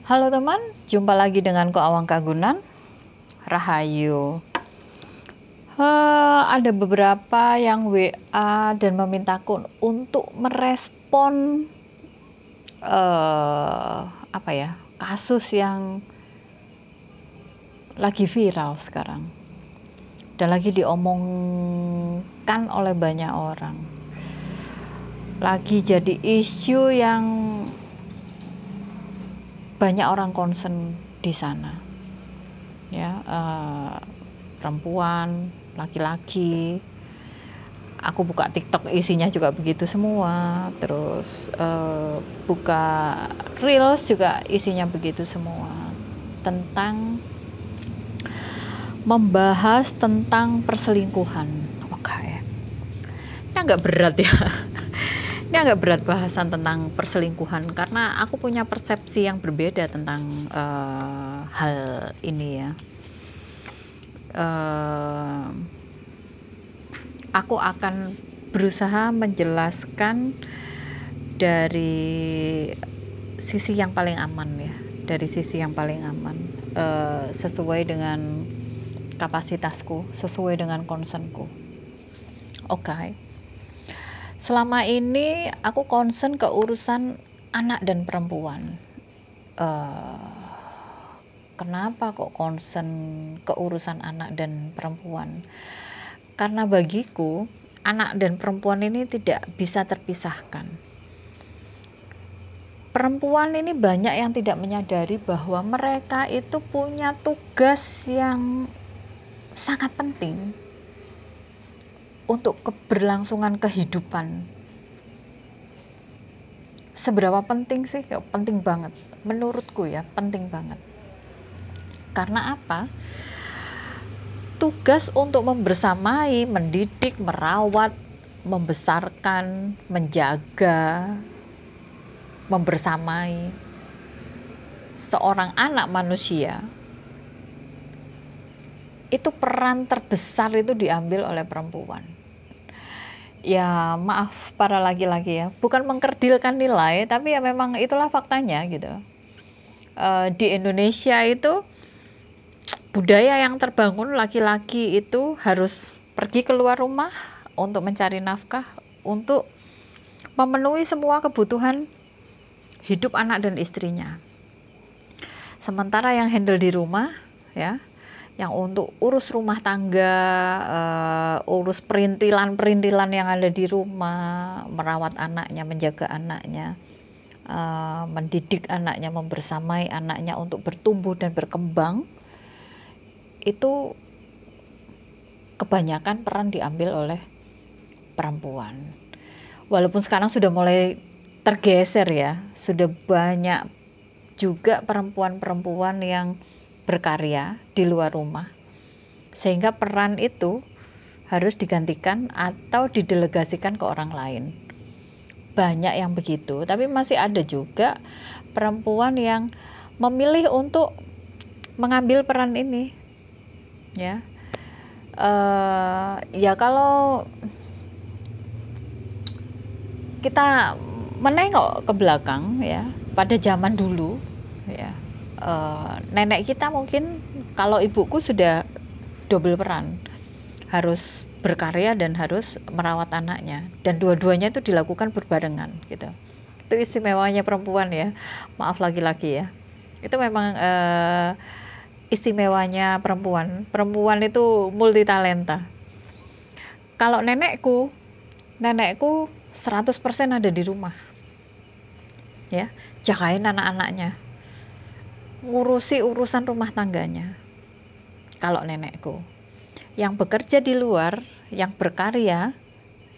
Halo teman, jumpa lagi dengan Ko Awang Kagunan. Rahayu. Ada beberapa yang WA dan memintaku untuk merespon kasus yang lagi viral sekarang dan lagi diomongkan oleh banyak orang. Lagi jadi isu yang banyak orang concern di sana, ya, perempuan, laki-laki. Aku buka TikTok isinya juga begitu semua, terus buka Reels juga isinya begitu semua, tentang membahas tentang perselingkuhan. Oke, ini agak berat ya. Ini agak berat bahasan tentang perselingkuhan karena aku punya persepsi yang berbeda tentang hal ini ya. Aku akan berusaha menjelaskan dari sisi yang paling aman ya, dari sisi yang paling aman, sesuai dengan kapasitasku, sesuai dengan concernku. Oke. Selama ini aku concern ke urusan anak dan perempuan. Kenapa kok concern ke urusan anak dan perempuan? Karena bagiku anak dan perempuan ini tidak bisa terpisahkan. Perempuan ini banyak yang tidak menyadari bahwa mereka itu punya tugas yang sangat penting untuk keberlangsungan kehidupan. Seberapa penting sih? Penting banget. Menurutku ya, penting banget. Karena apa? Tugas untuk membersamai, mendidik, merawat, membesarkan, menjaga, membersamai seorang anak manusia, itu peran terbesar itu diambil oleh perempuan. Ya maaf para laki-laki ya, bukan mengkerdilkan nilai, tapi ya memang itulah faktanya gitu. Di Indonesia itu budaya yang terbangun, laki-laki itu harus pergi keluar rumah untuk mencari nafkah, untuk memenuhi semua kebutuhan hidup anak dan istrinya. Sementara yang handle di rumah ya, yang untuk urus rumah tangga, urus perintilan-perintilan yang ada di rumah, merawat anaknya, menjaga anaknya, mendidik anaknya, membersamai anaknya untuk bertumbuh dan berkembang, itu kebanyakan peran diambil oleh perempuan. Walaupun sekarang sudah mulai tergeser ya, sudah banyak juga perempuan-perempuan yang berkarya di luar rumah, sehingga peran itu harus digantikan atau didelegasikan ke orang lain. Banyak yang begitu, tapi masih ada juga perempuan yang memilih untuk mengambil peran ini ya. Ya kalau kita menengok ke belakang ya, pada zaman dulu ya, nenek kita mungkin, kalau ibuku sudah double peran, harus berkarya dan harus merawat anaknya, dan dua-duanya itu dilakukan berbarengan gitu. Itu istimewanya perempuan ya, maaf laki-laki ya, itu memang istimewanya perempuan itu multi talenta. Kalau nenekku 100% ada di rumah ya, jagain anak-anaknya, ngurusi urusan rumah tangganya. Kalau nenekku, yang bekerja di luar, yang berkarya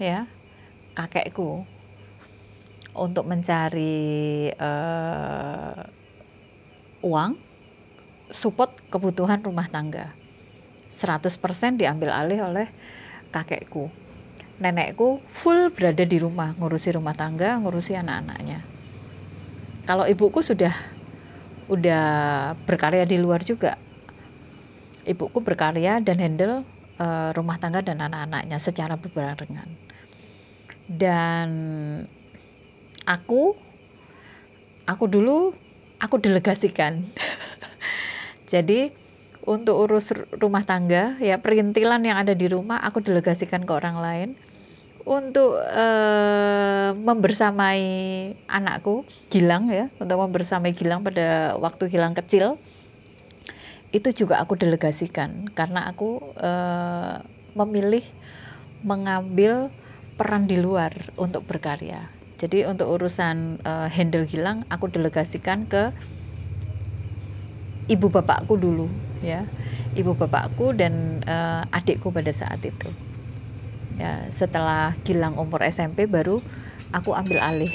ya, kakekku, untuk mencari uang, support kebutuhan rumah tangga, 100% diambil alih oleh kakekku. Nenekku full berada di rumah, ngurusi rumah tangga, ngurusi anak-anaknya. Kalau ibuku udah berkarya di luar juga. Ibuku berkarya dan handle rumah tangga dan anak-anaknya secara berbarengan. Dan aku dulu aku delegasikan. Jadi untuk urus rumah tangga, ya perintilan yang ada di rumah aku delegasikan ke orang lain. Untuk membersamai anakku Gilang, ya, untuk membersamai Gilang pada waktu Gilang kecil, itu juga aku delegasikan karena aku memilih mengambil peran di luar untuk berkarya. Jadi untuk urusan handle Gilang aku delegasikan ke ibu bapakku dulu, ya, ibu bapakku dan adikku pada saat itu. Ya, setelah Gilang umur SMP baru aku ambil alih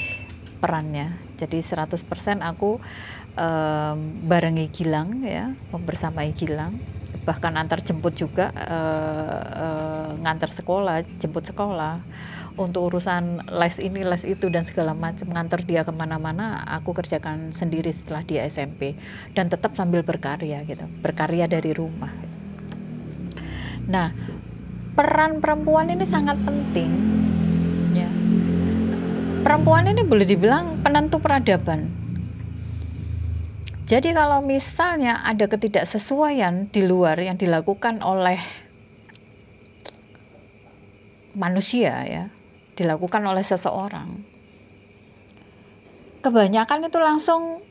perannya. Jadi 100% aku barengi Gilang, ya, membersamai Gilang, bahkan antar jemput juga, ngantar sekolah, jemput sekolah. Untuk urusan les ini, les itu, dan segala macam, ngantar dia kemana-mana, aku kerjakan sendiri setelah dia SMP, dan tetap sambil berkarya gitu, berkarya dari rumah. Nah, peran perempuan ini sangat penting, ya. Perempuan ini boleh dibilang penentu peradaban. Jadi kalau misalnya ada ketidaksesuaian di luar yang dilakukan oleh manusia, ya, dilakukan oleh seseorang, kebanyakan itu langsung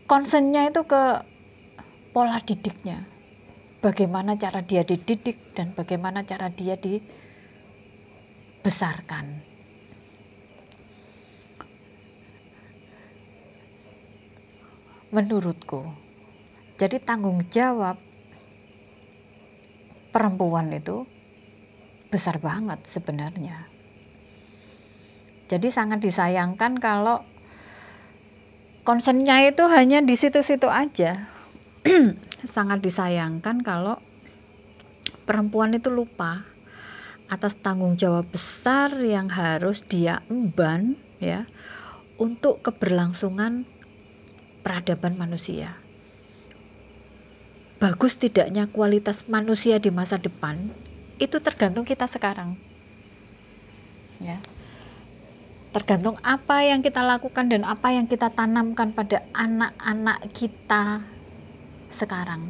concernnya itu ke pola didiknya, bagaimana cara dia dididik dan bagaimana cara dia dibesarkan. Menurutku, jadi tanggung jawab perempuan itu besar banget sebenarnya. Jadi sangat disayangkan kalau concernnya itu hanya di situ-situ aja. Sangat disayangkan kalau perempuan itu lupa atas tanggung jawab besar yang harus dia emban, ya, untuk keberlangsungan peradaban manusia. Bagus tidaknya kualitas manusia di masa depan itu tergantung kita sekarang, ya. Tergantung apa yang kita lakukan dan apa yang kita tanamkan pada anak-anak kita sekarang.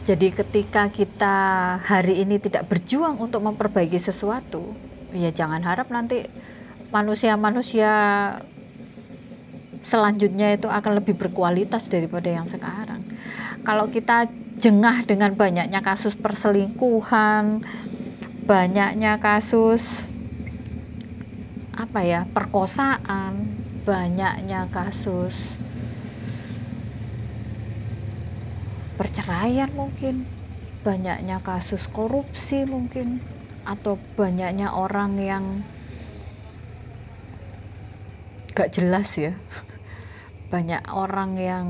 Jadi ketika kita hari ini tidak berjuang untuk memperbaiki sesuatu, ya jangan harap nanti manusia-manusia selanjutnya itu akan lebih berkualitas daripada yang sekarang. Kalau kita jengah dengan banyaknya kasus perselingkuhan, banyaknya kasus perkosaan, banyaknya kasus perceraian mungkin, banyaknya kasus korupsi mungkin, atau banyaknya orang yang gak jelas, ya, banyak orang yang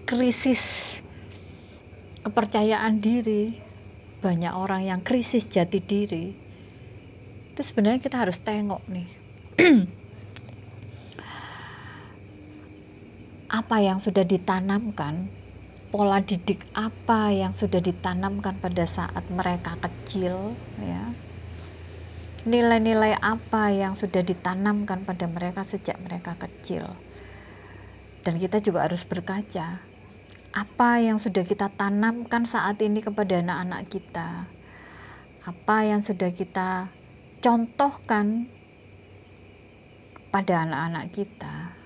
krisis kepercayaan diri, banyak orang yang krisis jati diri. Itu sebenarnya kita harus tengok nih apa yang sudah ditanamkan, pola didik apa yang sudah ditanamkan pada saat mereka kecil, ya, nilai-nilai apa yang sudah ditanamkan pada mereka sejak mereka kecil. Dan kita juga harus berkaca apa yang sudah kita tanamkan saat ini kepada anak-anak kita, apa yang sudah kita contohkan pada anak-anak kita,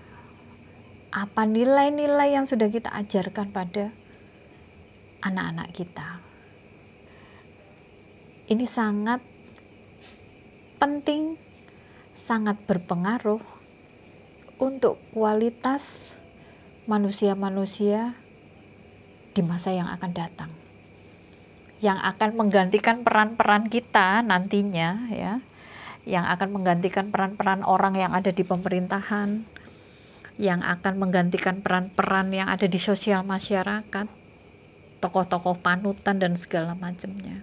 apa nilai-nilai yang sudah kita ajarkan pada anak-anak kita. Ini sangat penting, sangat berpengaruh untuk kualitas manusia-manusia di masa yang akan datang, yang akan menggantikan peran-peran kita nantinya, ya, yang akan menggantikan peran-peran orang yang ada di pemerintahan, yang akan menggantikan peran-peran yang ada di sosial masyarakat, tokoh-tokoh panutan dan segala macamnya.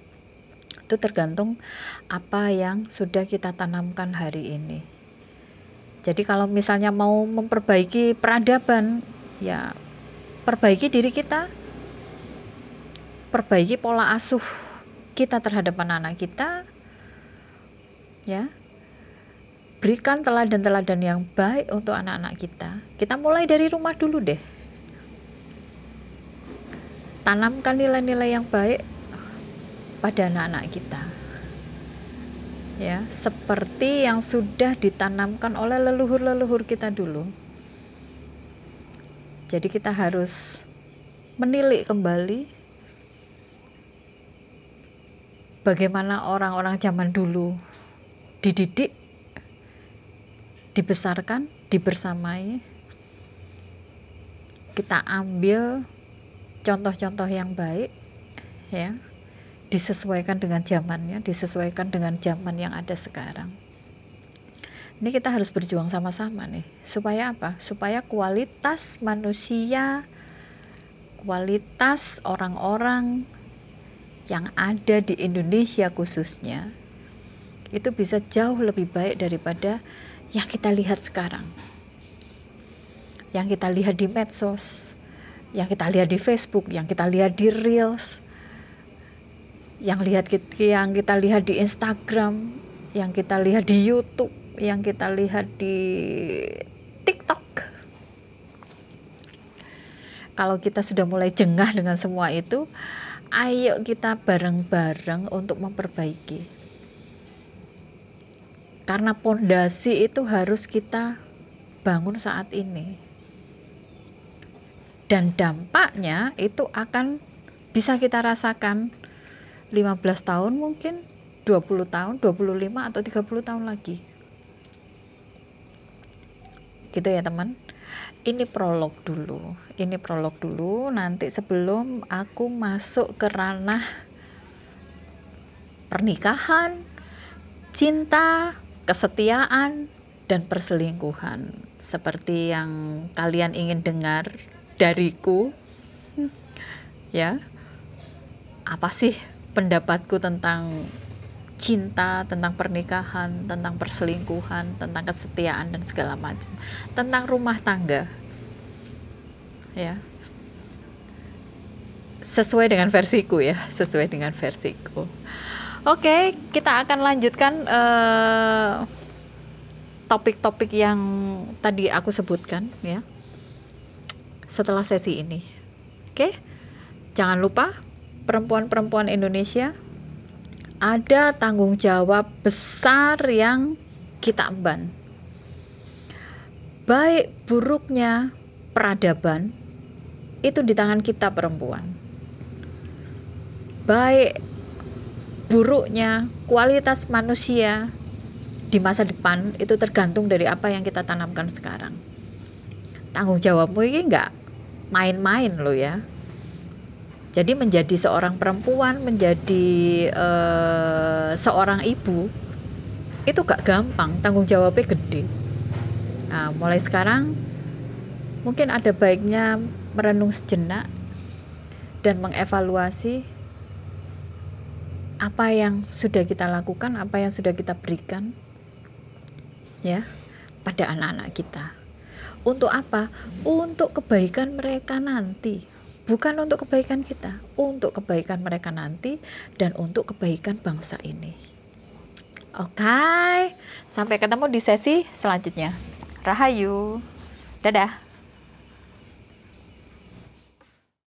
Itu tergantung apa yang sudah kita tanamkan hari ini. Jadi kalau misalnya mau memperbaiki peradaban, ya perbaiki diri kita, perbaiki pola asuh kita terhadap anak-anak kita, ya. Berikan teladan-teladan yang baik untuk anak-anak kita. Kita mulai dari rumah dulu deh. Tanamkan nilai-nilai yang baik pada anak-anak kita. Ya, seperti yang sudah ditanamkan oleh leluhur-leluhur kita dulu. Jadi kita harus menilik kembali bagaimana orang-orang zaman dulu dididik, dibesarkan, dibersamai. Kita ambil contoh-contoh yang baik, ya, disesuaikan dengan zamannya, disesuaikan dengan zaman yang ada sekarang. Ini kita harus berjuang sama-sama nih. Supaya apa? Supaya kualitas manusia, kualitas orang-orang yang ada di Indonesia khususnya, itu bisa jauh lebih baik daripada yang kita lihat sekarang. Yang kita lihat di medsos, yang kita lihat di Facebook, yang kita lihat di Reels, yang kita lihat di Instagram, yang kita lihat di YouTube, yang kita lihat di TikTok. Kalau kita sudah mulai jengah dengan semua itu, ayo kita bareng-bareng untuk memperbaiki. Karena pondasi itu harus kita bangun saat ini. Dan dampaknya itu akan bisa kita rasakan 15 tahun mungkin, 20 tahun, 25 atau 30 tahun lagi. Gitu ya teman. Ini prolog dulu, nanti sebelum aku masuk ke ranah pernikahan, cinta, kesetiaan, dan perselingkuhan. Seperti yang kalian ingin dengar dariku, ya. Apa sih pendapatku tentang cinta, tentang pernikahan, tentang perselingkuhan, tentang kesetiaan dan segala macam, tentang rumah tangga, ya, sesuai dengan versiku ya, sesuai dengan versiku. Oke, kita akan lanjutkan topik-topik yang tadi aku sebutkan ya setelah sesi ini. Oke, jangan lupa perempuan-perempuan Indonesia, ada tanggung jawab besar yang kita emban. Baik buruknya peradaban itu di tangan kita perempuan. Baik buruknya kualitas manusia di masa depan itu tergantung dari apa yang kita tanamkan sekarang. Tanggung jawabmu ini enggak main-main loh ya. Jadi menjadi seorang perempuan, menjadi seorang ibu, itu gak gampang, tanggung jawabnya gede. Nah, mulai sekarang mungkin ada baiknya merenung sejenak dan mengevaluasi apa yang sudah kita lakukan, apa yang sudah kita berikan ya pada anak-anak kita. Untuk apa? Untuk kebaikan mereka nanti. Bukan untuk kebaikan kita, untuk kebaikan mereka nanti dan untuk kebaikan bangsa ini. Oke, sampai ketemu di sesi selanjutnya. Rahayu, dadah.